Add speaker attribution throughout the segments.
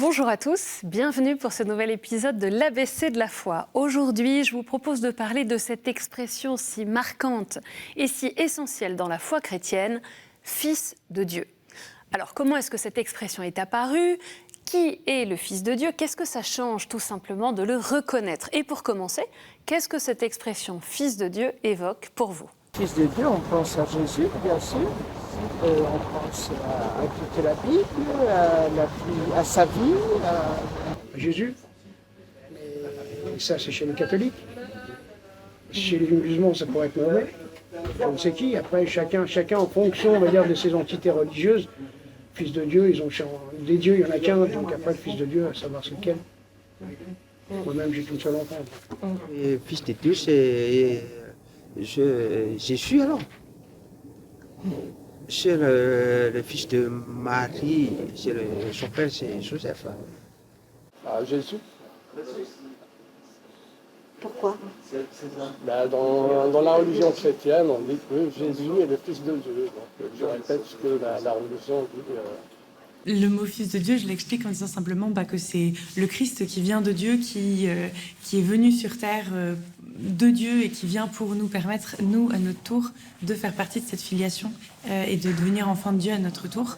Speaker 1: Bonjour à tous, bienvenue pour ce nouvel épisode de l'ABC de la foi. Aujourd'hui, je vous propose de parler de cette expression si marquante et si essentielle dans la foi chrétienne, « Fils de Dieu ». Alors, comment est-ce que cette expression est apparue ? Qui est le Fils de Dieu ? Qu'est-ce que ça change tout simplement de le reconnaître ? Et pour commencer, qu'est-ce que cette expression « Fils de Dieu » évoque pour vous ?
Speaker 2: Fils de Dieu, on pense à Jésus, bien sûr. On pense à toute la Bible, à sa vie, à
Speaker 3: Jésus. Et ça, c'est chez les catholiques. Chez les musulmans, ça pourrait être mauvais. On sait qui. Après, chacun en fonction, on va dire, de ses entités religieuses. Fils de Dieu, ils ont des dieux, il n'y en a qu'un. Donc après, le Fils de Dieu, à savoir c'est lequel. Moi-même, j'ai qu'une seule enfant.
Speaker 4: Et Fils de Dieu, c'est Jésus alors. C'est le fils de Marie, son père c'est Joseph.
Speaker 5: Jésus.
Speaker 6: Pourquoi ?
Speaker 5: Dans la religion chrétienne, on dit que Jésus est le Fils de Dieu. Donc, je répète ce que la religion dit.
Speaker 7: Le mot Fils de Dieu, je l'explique en disant simplement que c'est le Christ qui vient de Dieu, qui est venu sur terre de Dieu et qui vient pour nous permettre, nous, à notre tour, de faire partie de cette filiation et de devenir enfant de Dieu à notre tour.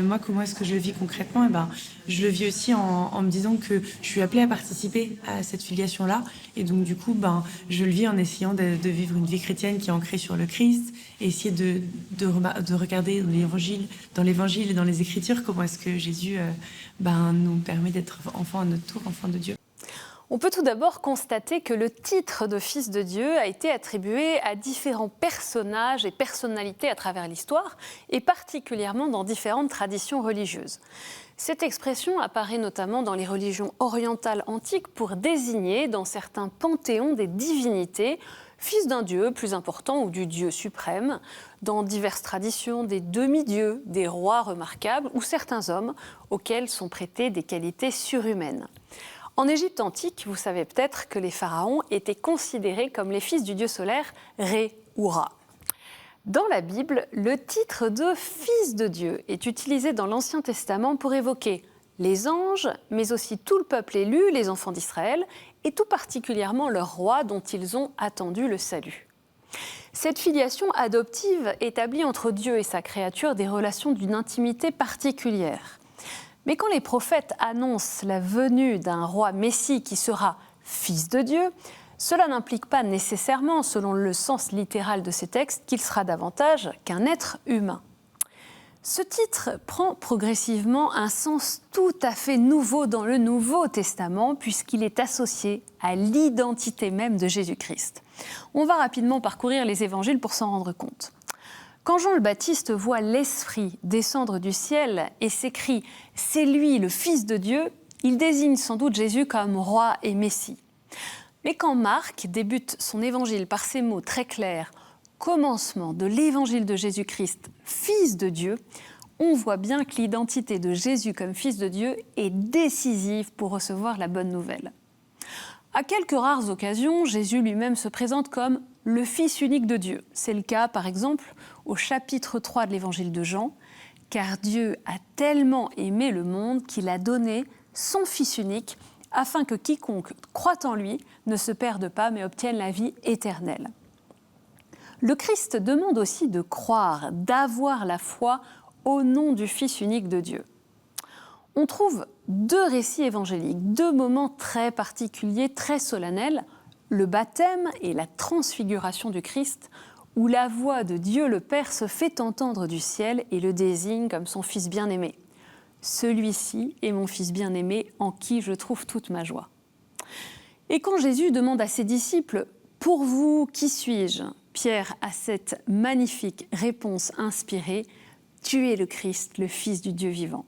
Speaker 7: Moi, comment est-ce que je le vis concrètement ? Je le vis aussi en me disant que je suis appelée à participer à cette filiation-là. Et donc, du coup, je le vis en essayant de vivre une vie chrétienne qui est ancrée sur le Christ et essayer de regarder dans l'Évangile et dans les Écritures, comment est-ce que Jésus nous permet d'être enfants à notre tour, enfants de Dieu.
Speaker 1: On peut tout d'abord constater que le titre de Fils de Dieu a été attribué à différents personnages et personnalités à travers l'histoire, et particulièrement dans différentes traditions religieuses. Cette expression apparaît notamment dans les religions orientales antiques pour désigner, dans certains panthéons, des divinités, fils d'un dieu plus important ou du dieu suprême, dans diverses traditions, des demi-dieux, des rois remarquables ou certains hommes auxquels sont prêtées des qualités surhumaines. En Égypte antique, vous savez peut-être que les pharaons étaient considérés comme les fils du dieu solaire Ré ou Ra. Dans la Bible, le titre de Fils de Dieu est utilisé dans l'Ancien Testament pour évoquer les anges, mais aussi tout le peuple élu, les enfants d'Israël, et tout particulièrement leur roi dont ils ont attendu le salut. Cette filiation adoptive établit entre Dieu et sa créature des relations d'une intimité particulière. Mais quand les prophètes annoncent la venue d'un roi Messie qui sera Fils de Dieu, cela n'implique pas nécessairement, selon le sens littéral de ces textes, qu'il sera davantage qu'un être humain. Ce titre prend progressivement un sens tout à fait nouveau dans le Nouveau Testament, puisqu'il est associé à l'identité même de Jésus-Christ. On va rapidement parcourir les évangiles pour s'en rendre compte. Quand Jean le Baptiste voit l'Esprit descendre du ciel et s'écrie « C'est lui, le Fils de Dieu », il désigne sans doute Jésus comme roi et Messie. Mais quand Marc débute son évangile par ces mots très clairs « Commencement de l'évangile de Jésus-Christ, Fils de Dieu », on voit bien que l'identité de Jésus comme Fils de Dieu est décisive pour recevoir la bonne nouvelle. À quelques rares occasions, Jésus lui-même se présente comme le Fils unique de Dieu. C'est le cas, par exemple, au chapitre 3 de l'évangile de Jean, « Car Dieu a tellement aimé le monde qu'il a donné son Fils unique, afin que quiconque croit en lui ne se perde pas, mais obtienne la vie éternelle. » Le Christ demande aussi de croire, d'avoir la foi au nom du Fils unique de Dieu. On trouve deux récits évangéliques, deux moments très particuliers, très solennels, le baptême et la transfiguration du Christ, où la voix de Dieu le Père se fait entendre du ciel et le désigne comme son Fils bien-aimé. Celui-ci est mon Fils bien-aimé en qui je trouve toute ma joie. Et quand Jésus demande à ses disciples « Pour vous, qui suis-je ?» Pierre a cette magnifique réponse inspirée « Tu es le Christ, le Fils du Dieu vivant ».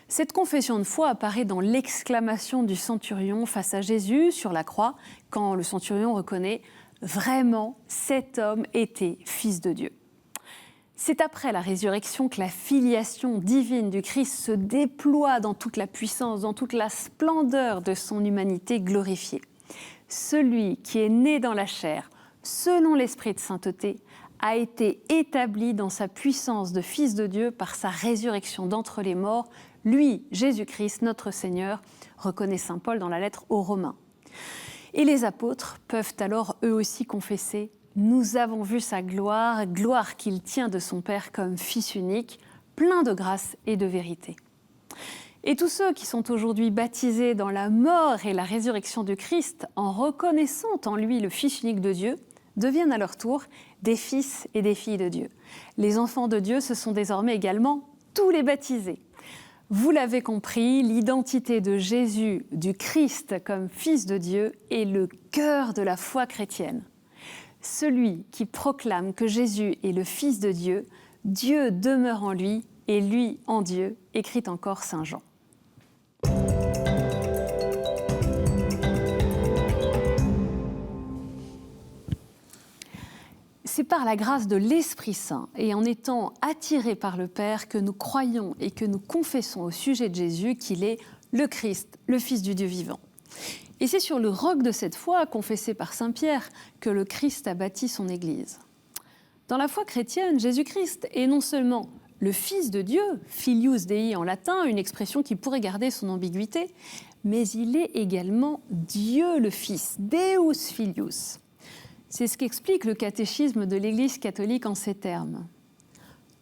Speaker 1: Cette confession de foi apparaît dans l'exclamation du centurion face à Jésus sur la croix, quand le centurion reconnaît « Vraiment, cet homme était Fils de Dieu ». C'est après la résurrection que la filiation divine du Christ se déploie dans toute la puissance, dans toute la splendeur de son humanité glorifiée. Celui qui est né dans la chair, selon l'esprit de sainteté, a été établi dans sa puissance de Fils de Dieu par sa résurrection d'entre les morts, lui, Jésus-Christ, notre Seigneur, reconnaît saint Paul dans la lettre aux Romains. Et les apôtres peuvent alors eux aussi confesser « Nous avons vu sa gloire, gloire qu'il tient de son Père comme Fils unique, plein de grâce et de vérité. » Et tous ceux qui sont aujourd'hui baptisés dans la mort et la résurrection du Christ, en reconnaissant en lui le Fils unique de Dieu, deviennent à leur tour des fils et des filles de Dieu. Les enfants de Dieu, ce sont désormais également tous les baptisés. Vous l'avez compris, l'identité de Jésus, du Christ comme Fils de Dieu, est le cœur de la foi chrétienne. Celui qui proclame que Jésus est le Fils de Dieu, Dieu demeure en lui et lui en Dieu, écrit encore saint Jean. C'est par la grâce de l'Esprit Saint et en étant attirés par le Père que nous croyons et que nous confessons au sujet de Jésus qu'il est le Christ, le Fils du Dieu vivant. Et c'est sur le roc de cette foi, confessée par saint Pierre, que le Christ a bâti son Église. Dans la foi chrétienne, Jésus-Christ est non seulement le Fils de Dieu, filius Dei en latin, une expression qui pourrait garder son ambiguïté, mais il est également Dieu le Fils, Deus Filius. C'est ce qu'explique le catéchisme de l'Église catholique en ces termes.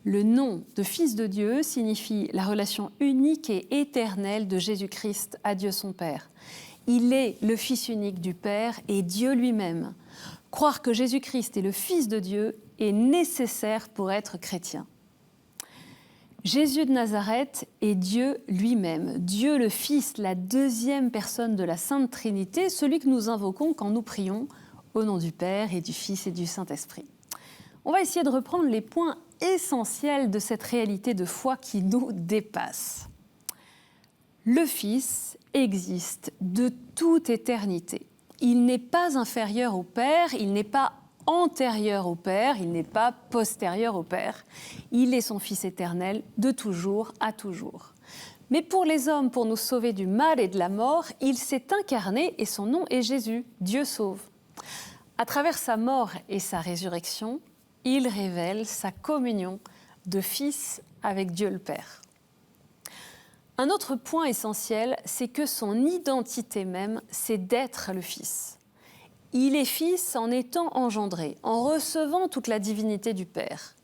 Speaker 1: Le nom de Fils de Dieu signifie la relation unique et éternelle de Jésus-Christ à Dieu son Père. Il est le Fils unique du Père et Dieu lui-même. Croire que Jésus-Christ est le Fils de Dieu est nécessaire pour être chrétien. Jésus de Nazareth est Dieu lui-même, Dieu le Fils, la deuxième personne de la Sainte Trinité, celui que nous invoquons quand nous prions au nom du Père et du Fils et du Saint-Esprit. On va essayer de reprendre les points essentiels de cette réalité de foi qui nous dépasse. Le Fils existe de toute éternité. Il n'est pas inférieur au Père, il n'est pas antérieur au Père, il n'est pas postérieur au Père. Il est son Fils éternel de toujours à toujours. Mais pour les hommes, pour nous sauver du mal et de la mort, il s'est incarné et son nom est Jésus, Dieu sauve. À travers sa mort et sa résurrection, il révèle sa communion de Fils avec Dieu le Père. Un autre point essentiel, c'est que son identité même, c'est d'être le Fils. Il est Fils en étant engendré, en recevant toute la divinité du Père.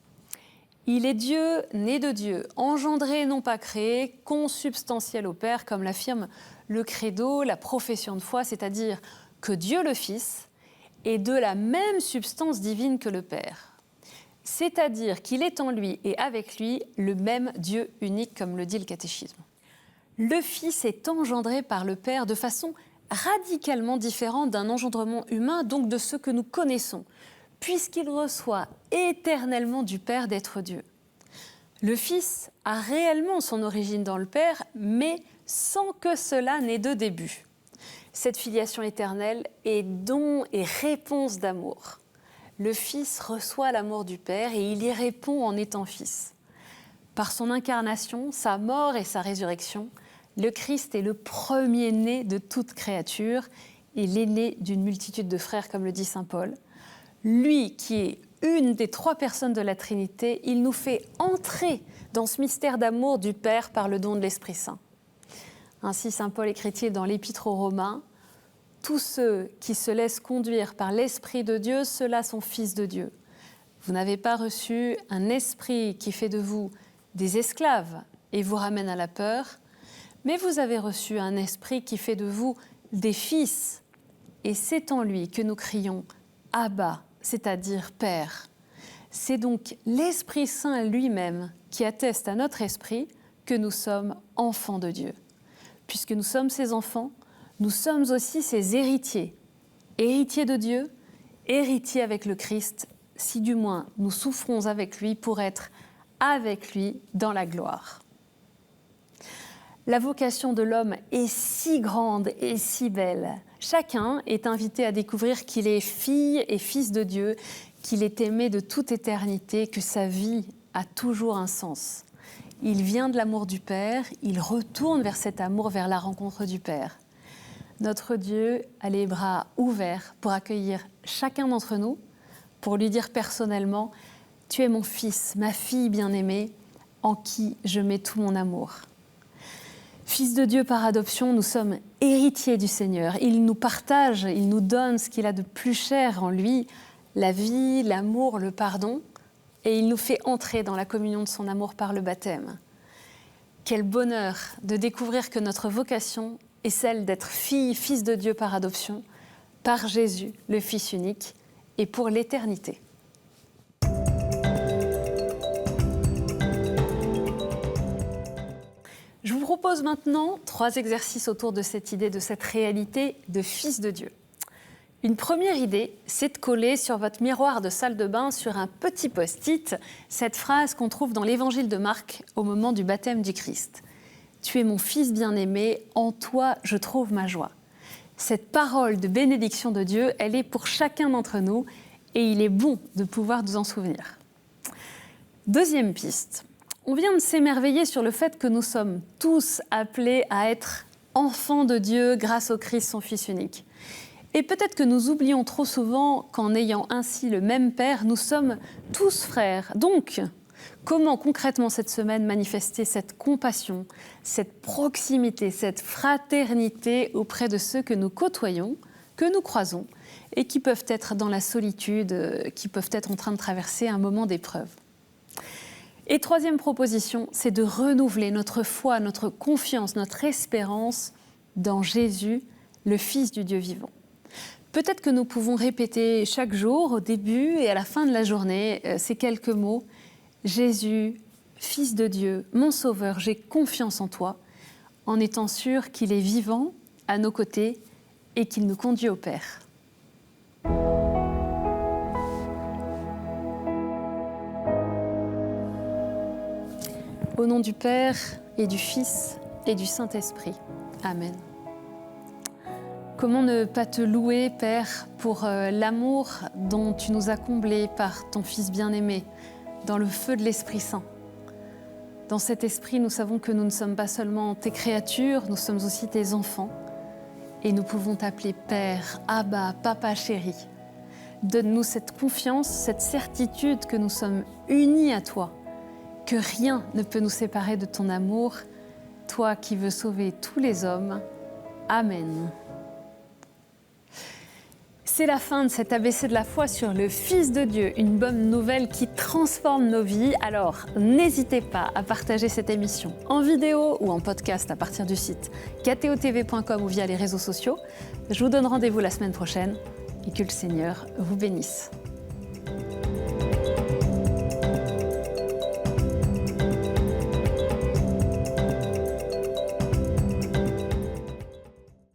Speaker 1: Il est Dieu, né de Dieu, engendré, non pas créé, consubstantiel au Père, comme l'affirme le credo, la profession de foi, c'est-à-dire que Dieu le Fils est de la même substance divine que le Père. C'est-à-dire qu'il est en lui et avec lui le même Dieu unique, comme le dit le catéchisme. Le Fils est engendré par le Père de façon radicalement différente d'un engendrement humain, donc de ce que nous connaissons, puisqu'il reçoit éternellement du Père d'être Dieu. Le Fils a réellement son origine dans le Père, mais sans que cela n'ait de début. Cette filiation éternelle est don et réponse d'amour. Le Fils reçoit l'amour du Père et il y répond en étant Fils. Par son incarnation, sa mort et sa résurrection, le Christ est le premier-né de toute créature et l'aîné d'une multitude de frères, comme le dit saint Paul. Lui qui est une des trois personnes de la Trinité, il nous fait entrer dans ce mystère d'amour du Père par le don de l'Esprit Saint. Ainsi, saint Paul écrit-il dans l'Épître aux Romains, « Tous ceux qui se laissent conduire par l'Esprit de Dieu, ceux-là sont fils de Dieu. Vous n'avez pas reçu un esprit qui fait de vous des esclaves et vous ramène à la peur, mais vous avez reçu un esprit qui fait de vous des fils. Et c'est en lui que nous crions « Abba », c'est-à-dire « Père ». C'est donc l'Esprit Saint lui-même qui atteste à notre esprit que nous sommes enfants de Dieu. Puisque nous sommes ses enfants, nous sommes aussi ses héritiers. Héritiers de Dieu, héritiers avec le Christ, si du moins nous souffrons avec lui pour être avec lui dans la gloire. La vocation de l'homme est si grande et si belle. Chacun est invité à découvrir qu'il est fille et fils de Dieu, qu'il est aimé de toute éternité, que sa vie a toujours un sens. Il vient de l'amour du Père, il retourne vers cet amour, vers la rencontre du Père. Notre Dieu a les bras ouverts pour accueillir chacun d'entre nous, pour lui dire personnellement « Tu es mon fils, ma fille bien-aimée, en qui je mets tout mon amour ». Fils de Dieu par adoption, nous sommes héritiers du Seigneur. Il nous partage, il nous donne ce qu'il a de plus cher en lui, la vie, l'amour, le pardon, et il nous fait entrer dans la communion de son amour par le baptême. Quel bonheur de découvrir que notre vocation est celle d'être fille, fils de Dieu par adoption, par Jésus, le Fils unique, et pour l'éternité. Je vous propose maintenant 3 exercices autour de cette idée, de cette réalité de fils de Dieu. Une première idée, c'est de coller sur votre miroir de salle de bain, sur un petit post-it, cette phrase qu'on trouve dans l'évangile de Marc au moment du baptême du Christ. « Tu es mon fils bien-aimé, en toi je trouve ma joie ». Cette parole de bénédiction de Dieu, elle est pour chacun d'entre nous et il est bon de pouvoir nous en souvenir. Deuxième piste. On vient de s'émerveiller sur le fait que nous sommes tous appelés à être enfants de Dieu grâce au Christ, son Fils unique. Et peut-être que nous oublions trop souvent qu'en ayant ainsi le même Père, nous sommes tous frères. Donc, comment concrètement cette semaine manifester cette compassion, cette proximité, cette fraternité auprès de ceux que nous côtoyons, que nous croisons et qui peuvent être dans la solitude, qui peuvent être en train de traverser un moment d'épreuve. Et troisième proposition, c'est de renouveler notre foi, notre confiance, notre espérance dans Jésus, le Fils du Dieu vivant. Peut-être que nous pouvons répéter chaque jour, au début et à la fin de la journée, ces quelques mots. Jésus, Fils de Dieu, mon Sauveur, j'ai confiance en toi, en étant sûr qu'il est vivant à nos côtés et qu'il nous conduit au Père. Au nom du Père et du Fils et du Saint-Esprit. Amen. Comment ne pas te louer, Père, pour l'amour dont tu nous as comblés par ton Fils bien-aimé, dans le feu de l'Esprit Saint. Dans cet esprit, nous savons que nous ne sommes pas seulement tes créatures, nous sommes aussi tes enfants. Et nous pouvons t'appeler Père, Abba, Papa chéri. Donne-nous cette confiance, cette certitude que nous sommes unis à toi, que rien ne peut nous séparer de ton amour, toi qui veux sauver tous les hommes. Amen. C'est la fin de cet ABC de la foi sur le Fils de Dieu, une bonne nouvelle qui transforme nos vies. Alors, n'hésitez pas à partager cette émission en vidéo ou en podcast à partir du site ktotv.com ou via les réseaux sociaux. Je vous donne rendez-vous la semaine prochaine et que le Seigneur vous bénisse.